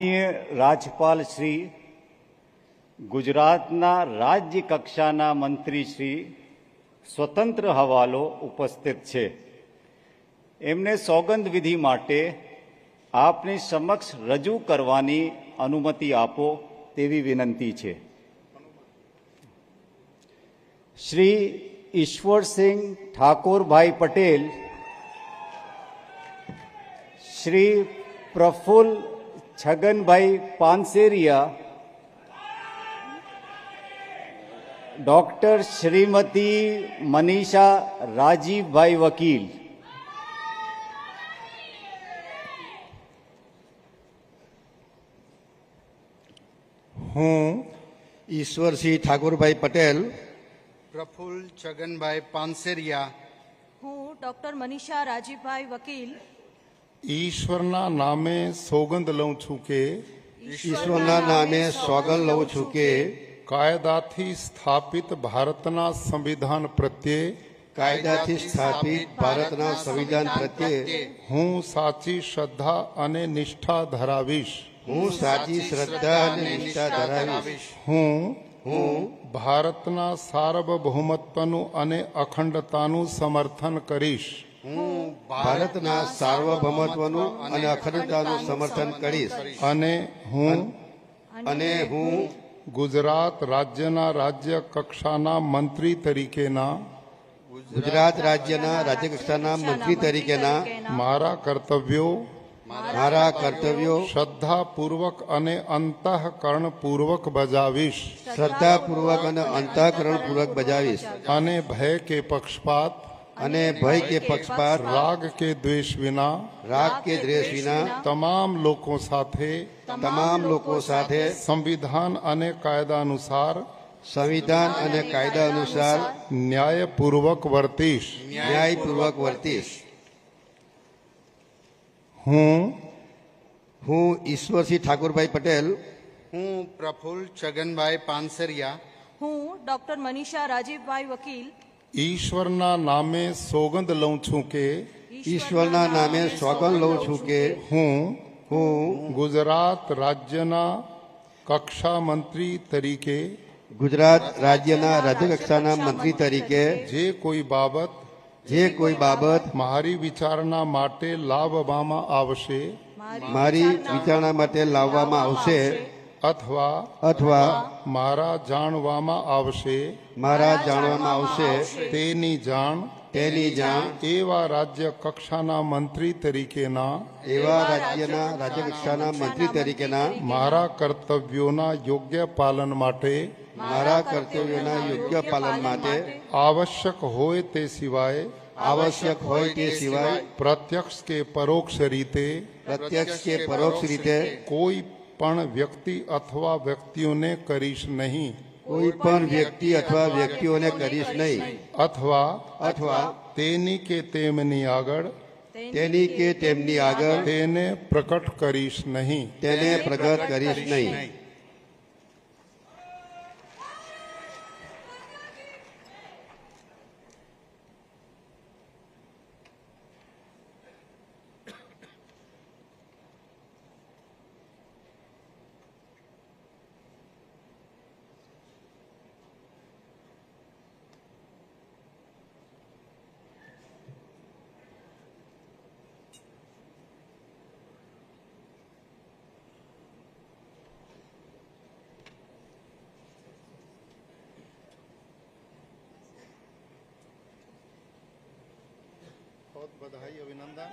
રાજ્યપાલ શ્રી, ગુજરાતના રાજ્ય કક્ષાના મંત્રી શ્રી સ્વતંત્ર હવાલો ઉપસ્થિત છે. એમને સોગંદ વિધિ માટે આપની સમક્ષ રજૂ કરવાની અનુમતિ આપો તેવી વિનંતી છે. શ્રી ઈશ્વરસિંહ ઠાકોરભાઈ પટેલ, શ્રી પ્રફુલ્લ છગનભાઈ પાનસેરિયા, ડૉક્ટર શ્રીમતી મનીષા રાજીવભાઈ વકીલ, હું ઈશ્વરસિંહ ઠાકોરભાઈ પટેલ, પ્રફુલ્લ છગનભાઈ પાનસેરિયા, હું ડોક્ટર મનીષા રાજીવભાઈ વકીલ ઈશ્વરના નામે સોગંદ લઉં છું કે ઈશ્વરના નામે સોગંદ લઉં છું કે કાયદાથી સ્થાપિત ભારતના સંવિધાન પ્રત્યે કાયદાથી સ્થાપિત ભારતના સંવિધાન પ્રત્યે હું સાચી શ્રદ્ધા અને નિષ્ઠા ધરાવીશ. હું સાચી શ્રદ્ધા અને નિષ્ઠા ધરાવીશ. હું ભારતના સાર્વભૌમત્વનું અને અખંડતાનું સમર્થન કરીશ. હું ભારતના સાર્વભૌમત્વનું અને અખંડતાનું સમર્થન કરીશ. અને હું ગુજરાત રાજ્યના રાજ્ય કક્ષાના મંત્રી તરીકેના ગુજરાત રાજ્યના રાજ્યકક્ષાના મંત્રી તરીકેના મારા કર્તવ્યો શ્રદ્ધાપૂર્વક અને અંતઃકરણપૂર્વક બજાવીશ. શ્રદ્ધાપૂર્વક અને અંતઃકરણપૂર્વક બજાવીશ. અને ભય કે પક્ષપાત રાગ કે દ્વેષ વિના તમામ લોકો સાથે સંવિધાન અને કાયદા અનુસાર ન્યાયપૂર્વક વર્તીશ. હું ઈશ્વરસિંહ ઠાકોરભાઈ પટેલ, હું પ્રફુલ્લ છગનભાઈ પાનસેરિયા, હું ડોક્ટર મનીષા રાજીવભાઈ વકીલ ઈશ્વરના નામે સોગંદ લઉં છું કે ઈશ્વરના નામે સોગંદ લઉં છું કે હું ગુજરાત રાજ્યના કક્ષા મંત્રી તરીકે ગુજરાત રાજ્યના રાજ્યકક્ષાના મંત્રી તરીકે જે કોઈ બાબત મારી વિચારણા માટે લાવવામાં આવશે અથવા મારા જાણવામાં આવશે તેની જાણ એવા રાજ્ય કક્ષાના મંત્રી તરીકેના મારા કર્તવ્યોના યોગ્ય પાલન માટે આવશ્યક હોય તે સિવાય પ્રત્યક્ષ કે પરોક્ષ રીતે કોઈ પણ વ્યક્તિ અથવા વ્યક્તિઓને કરીશ નહીં. અથવા તેની કે તેમની આગળ તેને પ્રગટ કરીશ નહીં. बहुत बधाई, अभिनंदन.